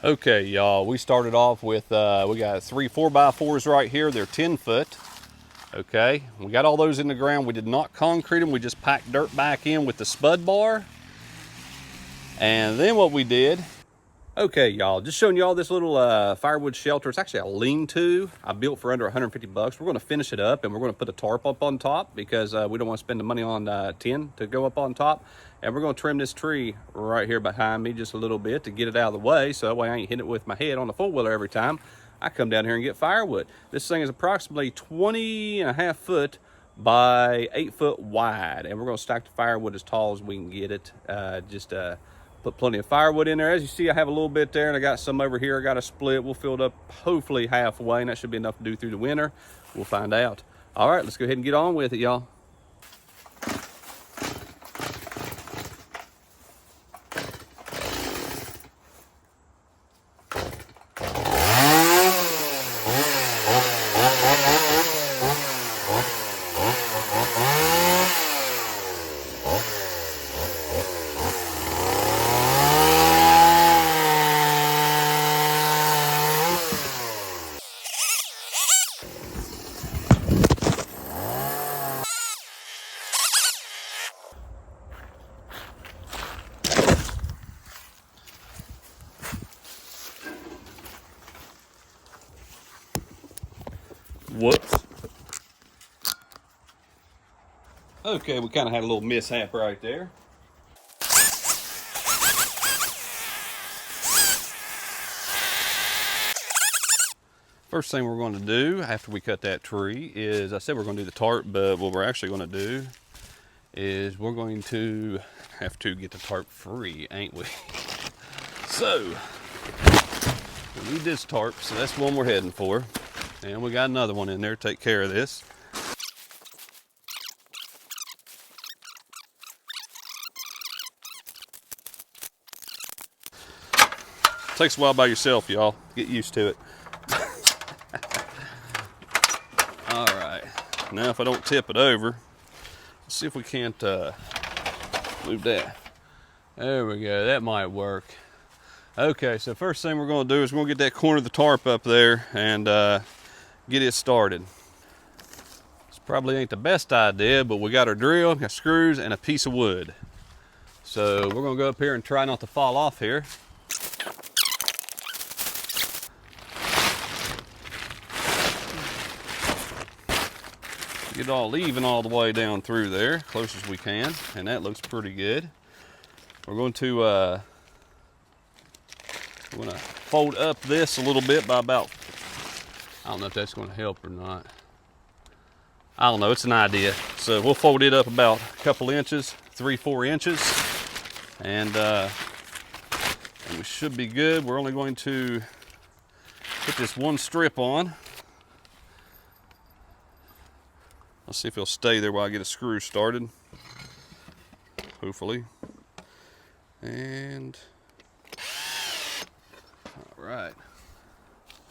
Okay, y'all, we started off with, we got 3 4x4s right here. They're 10 foot. Okay, we got all those in the ground. We did not concrete them. We just packed dirt back in with the spud bar. And then what we did, okay, y'all, just showing y'all this little firewood shelter. It's actually a lean-to I built for under 150 bucks. We're gonna finish it up and we're gonna put a tarp up on top because we don't wanna spend the money on tin to go up on top. And we're gonna trim this tree right here behind me just a little bit to get it out of the way, so that way I ain't hitting it with my head on the four-wheeler every time I come down here and get firewood. This thing is approximately 20.5 foot by 8 foot wide, and we're gonna stack the firewood as tall as we can get it. Put plenty of firewood in there. As you see, I have a little bit there, and I got some over here. I got a split. We'll fill it up hopefully halfway, and that should be enough to do through the winter. We'll find out. All right, let's go ahead and get on with it, y'all. Whoops. Okay, we kind of had a little mishap right there. First thing we're going to do after we cut that tree is, I said we're going to do the tarp, but what we're actually going to do is we're going to have to get the tarp free, ain't we? So, we need this tarp, so that's the one we're heading for. And we got another one in there to take care of this. Takes a while by yourself, y'all. Get used to it. All right, now if I don't tip it over, let's see if we can't move that. There we go, that might work. Okay, so first thing we're gonna do is we're gonna get that corner of the tarp up there and get it started. This probably ain't the best idea, but we got our drill, got screws, and a piece of wood. So we're gonna go up here and try not to fall off here. Get it all even all the way down through there, close as we can, and that looks pretty good. We're going to fold up this a little bit by about, I don't know if that's going to help or not. I don't know, it's an idea. So we'll fold it up about a couple inches, 3-4 inches, and we should be good. We're only going to put this one strip on. Let's see if it'll stay there while I get a screw started. Hopefully. And all right.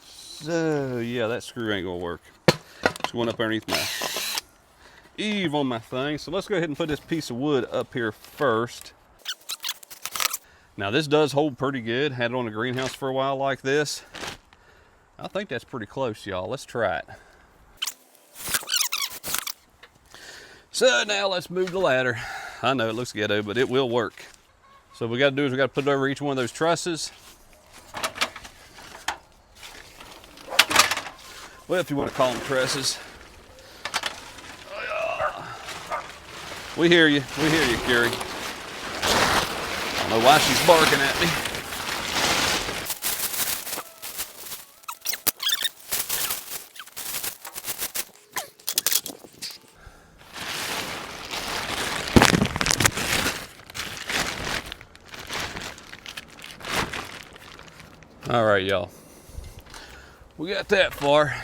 So yeah, that screw ain't gonna work. It's going up underneath my eave on my thing. So let's go ahead and put this piece of wood up here first. Now this does hold pretty good. Had it on the greenhouse for a while like this. I think that's pretty close, y'all. Let's try it. So now let's move the ladder. I know it looks ghetto, but it will work. So what we gotta do is we gotta put it over each one of those trusses. Well, if you wanna call them trusses. We hear you, Carrie. I don't know why she's barking at me. All right, y'all. We got that far.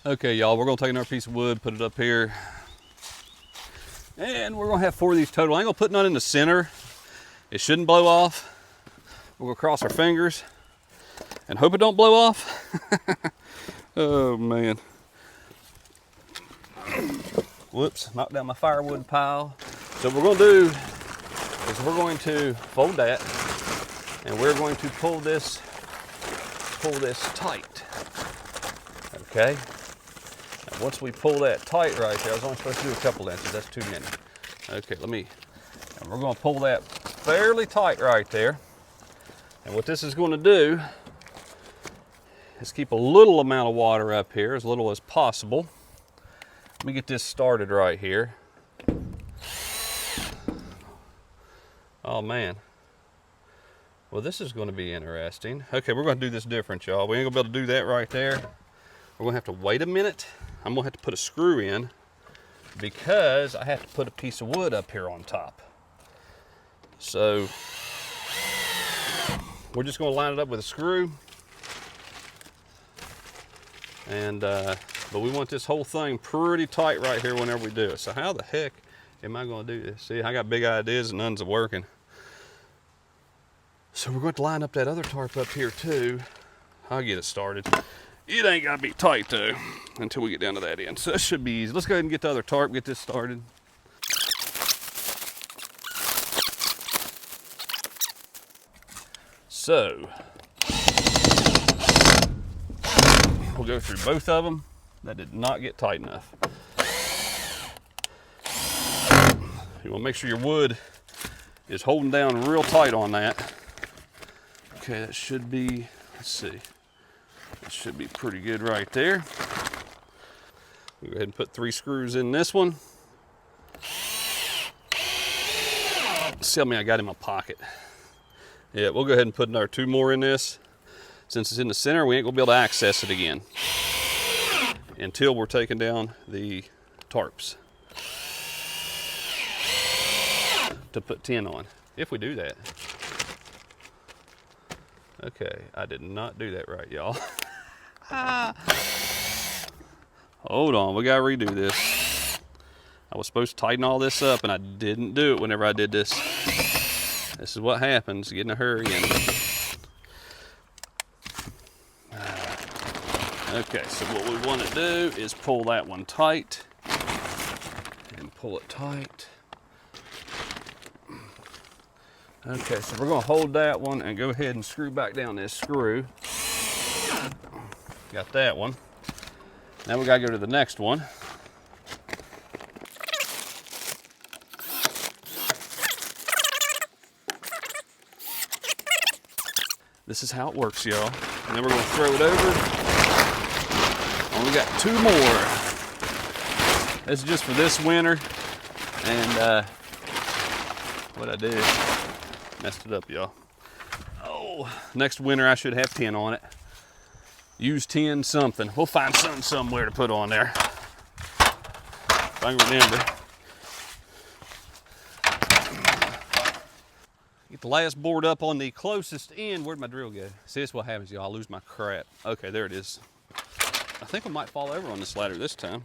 Okay, y'all, we're gonna take another piece of wood, put it up here. And we're gonna have 4 of these total. I ain't gonna put none in the center. It shouldn't blow off. We're gonna cross our fingers and hope it don't blow off. Oh, man. Whoops, knocked down my firewood pile. So what we're gonna do is we're going to fold that and we're going to pull this pull this tight. Okay. Now once we pull that tight right there, I was only supposed to do a couple inches. That's too many. Okay, and we're going to pull that fairly tight right there. And what this is going to do is keep a little amount of water up here, as little as possible. Let me get this started right here. Oh man. Well, this is going to be interesting. Okay, we're going to do this different, y'all. We ain't going to be able to do that right there. We're going to have to wait a minute. I'm going to have to put a screw in because I have to put a piece of wood up here on top. So we're just going to line it up with a screw. And but we want this whole thing pretty tight right here whenever we do it. So how the heck am I going to do this? See, I got big ideas and none's working. So we're going to line up that other tarp up here too. I'll get it started. It ain't got to be tight though until we get down to that end. So that should be easy. Let's go ahead and get the other tarp, get this started. So we'll go through both of them. That did not get tight enough. You want to make sure your wood is holding down real tight on that. Okay, that should be, let's see, that should be pretty good right there. We'll go ahead and put 3 screws in this one. See how many I got in my pocket. Yeah, we'll go ahead and put another 2 more in this. Since it's in the center, we ain't gonna be able to access it again until we're taking down the tarps to put 10 on, if we do that. Okay, I did not do that right, y'all. Hold on, we gotta redo this. I was supposed to tighten all this up and I didn't do it whenever I did this. This is what happens, get in a hurry and okay, so what we want to do is pull that one tight and pull it tight. Okay, so we're going to hold that one and go ahead and screw back down this screw. Got that one. Now we got to go to the next one. This is how it works, y'all. And then we're going to throw it over. Only got 2 more. This is just for this winter. And what I did, messed it up, y'all. Oh, next winter I should have 10 on it. Use 10 something. We'll find something somewhere to put on there. If I can remember. Get the last board up on the closest end. Where'd my drill go? See, this is what happens, y'all. I lose my crap. Okay, there it is. I think I might fall over on this ladder this time.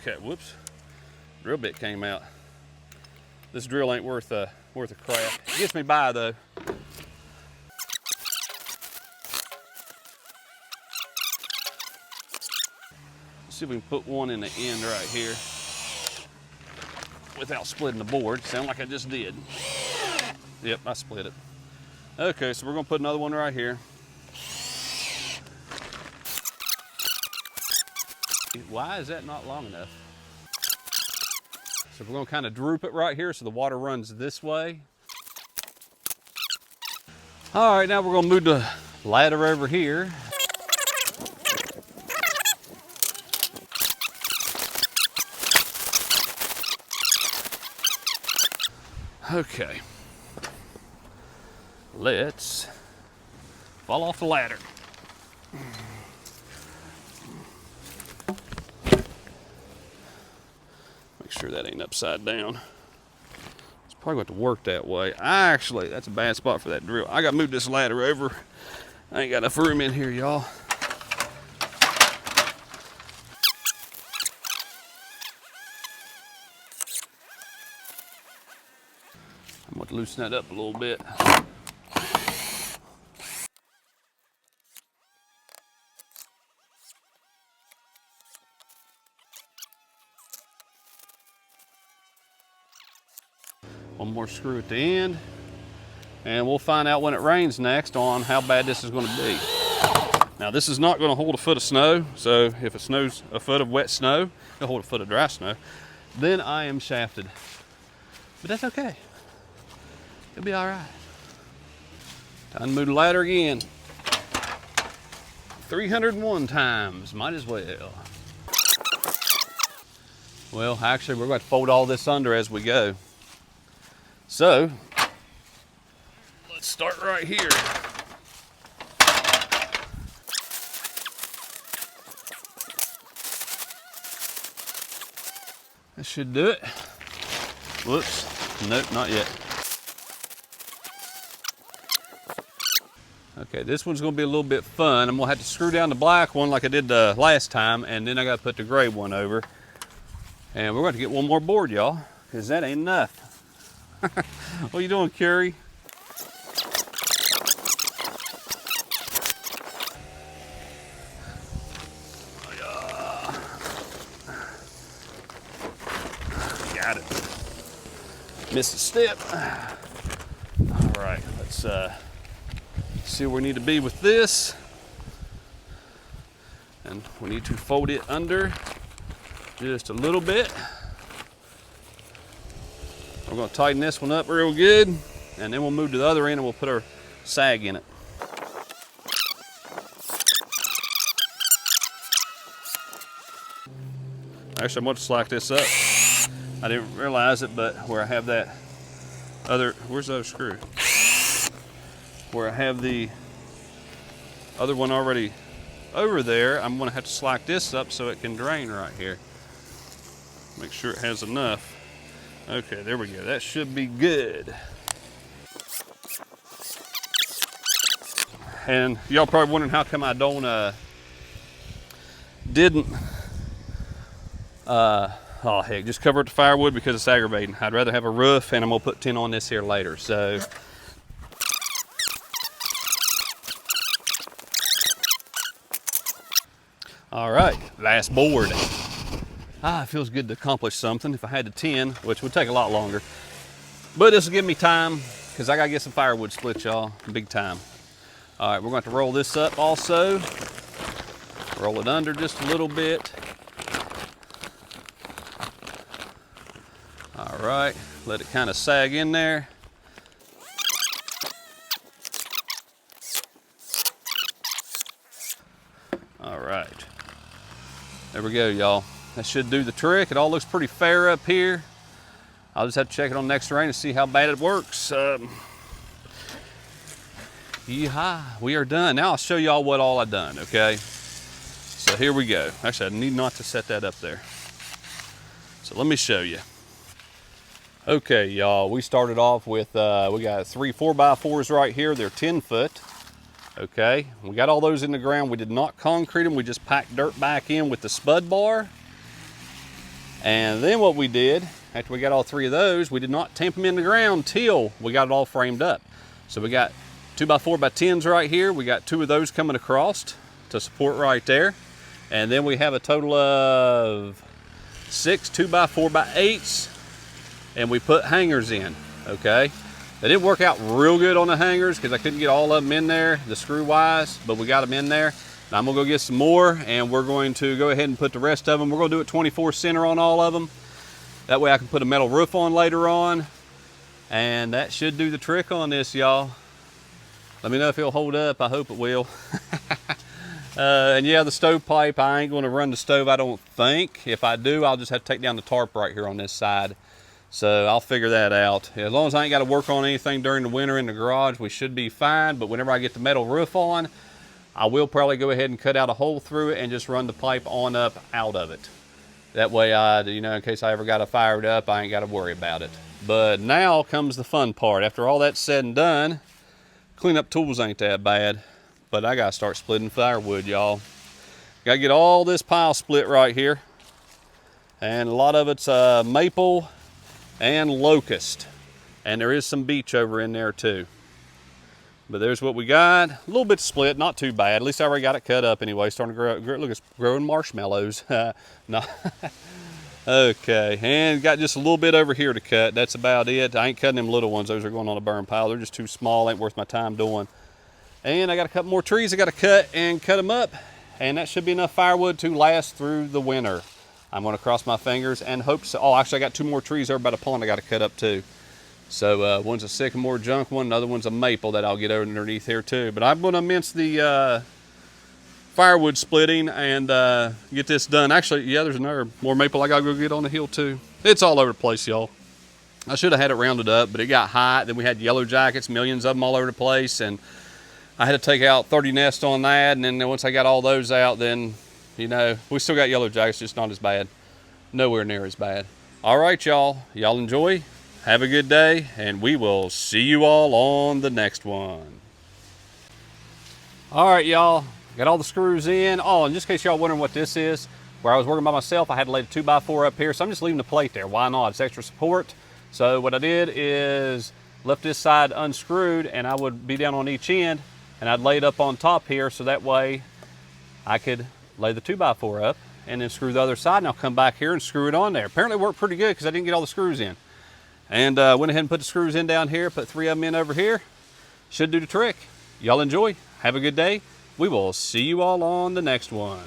Okay, whoops. Drill bit came out. This drill ain't worth a crap. It gets me by though. Let's see if we can put one in the end right here without splitting the board. Sound like I just did. Yep, I split it. Okay, so we're gonna put another one right here. Why is that not long enough? So we're gonna kind of droop it right here so the water runs this way. All right, now we're gonna move the ladder over here. Okay, let's fall off the ladder. Make sure that ain't upside down. It's probably going to work that way. Actually, that's a bad spot for that drill. I got to move this ladder over. I ain't got enough room in here, y'all. I'm going to loosen that up a little bit. One more screw at the end. And we'll find out when it rains next on how bad this is going to be. Now this is not going to hold a foot of snow, so if it snows a foot of wet snow, it'll hold a foot of dry snow. Then I am shafted. But that's okay. It'll be all right. Time to move the ladder again. 301 times, might as well. Well, actually, we're going to fold all this under as we go. So, let's start right here. That should do it. Whoops, nope, not yet. Okay, this one's gonna be a little bit fun. I'm gonna have to screw down the black one like I did the last time, and then I gotta put the gray one over. And we're going to get one more board, y'all, because that ain't enough. What you doing, Curie? Got it. Missed a step. All right, let's see where we need to be with this. And we need to fold it under just a little bit. We're going to tighten this one up real good, and then we'll move to the other end and we'll put our sag in it. Actually, I'm going to slack this up. I didn't realize it, but where I have that other, where's the other screw? Where I have the other one already over there, I'm going to have to slack this up so it can drain right here. Make sure it has enough. Okay, there we go. That should be good. And y'all probably wondering how come I don't oh heck, just cover it with firewood because it's aggravating. I'd rather have a roof, and I'm gonna put tin on this here later. So all right, last board. It feels good to accomplish something. If I had the tin, which would take a lot longer, but this will give me time because I gotta get some firewood split, y'all, big time. All right, we're going to roll this up also. Roll it under just a little bit. All right, let it kind of sag in there. All right, there we go, y'all. That should do the trick. It all looks pretty fair up here. I'll just have to check it on next rain and see how bad it works. Yeehaw, we are done. Now I'll show y'all what all I've done, okay? So here we go. Actually, I need not to set that up there. So let me show you. Okay, y'all, we started off with, we got 3 4x4s right here. They're 10 foot, okay? We got all those in the ground. We did not concrete them. We just packed dirt back in with the spud bar. And then what we did, after we got all 3 of those, we did not tamp them in the ground till we got it all framed up. So we got 2x4x10s right here. We got 2 of those coming across to support right there. And then we have a total of 6 2x4x8s, and we put hangers in, okay? They didn't work out real good on the hangers because I couldn't get all of them in there, the screw wise, but we got them in there. Now I'm gonna go get some more, and we're going to go ahead and put the rest of them. We're gonna do it 24 center on all of them. That way I can put a metal roof on later on, and that should do the trick on this, y'all. Let me know if it'll hold up. I hope it will. And yeah, the stovepipe, I ain't gonna run the stove, I don't think. If I do, I'll just have to take down the tarp right here on this side. So I'll figure that out. As long as I ain't gotta work on anything during the winter in the garage, we should be fine. But whenever I get the metal roof on, I will probably go ahead and cut out a hole through it and just run the pipe on up out of it. That way, you know, in case I ever got to fire it up, I ain't got to worry about it. But now comes the fun part. After all that's said and done, cleanup tools ain't that bad. But I got to start splitting firewood, y'all. Got to get all this pile split right here. And a lot of it's maple and locust. And there is some beech over in there too. But there's what we got. A little bit split, not too bad. At least I already got it cut up anyway. Starting to grow, look, it's growing marshmallows. No. Okay, and got just a little bit over here to cut. That's about it. I ain't cutting them little ones. Those are going on a burn pile. They're just too small. Ain't worth my time doing. And I got a couple more trees I got to cut and cut them up. And that should be enough firewood to last through the winter. I'm going to cross my fingers and hope so. Oh, actually, I got 2 more trees over by the pond I got to cut up too. So one's a sycamore junk one, another one's a maple that I'll get underneath here too. But I'm going to mince the firewood splitting and get this done. Actually, yeah, there's another more maple I got to go get on the hill too. It's all over the place, y'all. I should have had it rounded up, but it got hot. Then we had yellow jackets, millions of them all over the place, and I had to take out 30 nests on that. And then once I got all those out, then, you know, we still got yellow jackets, just not as bad. Nowhere near as bad. All right, y'all. Y'all enjoy. Have a good day, and we will see you all on the next one. All right, y'all. Got all the screws in. Oh, and just in case y'all wondering what this is, where I was working by myself, I had to lay the 2x4 up here, so I'm just leaving the plate there. Why not? It's extra support. So what I did is left this side unscrewed, and I would be down on each end, and I'd lay it up on top here, so that way I could lay the 2x4 up and then screw the other side, and I'll come back here and screw it on there. Apparently it worked pretty good because I didn't get all the screws in. And went ahead and put the screws in down here, put 3 of them in over here. Should do the trick. Y'all enjoy. Have a good day. We will see you all on the next one.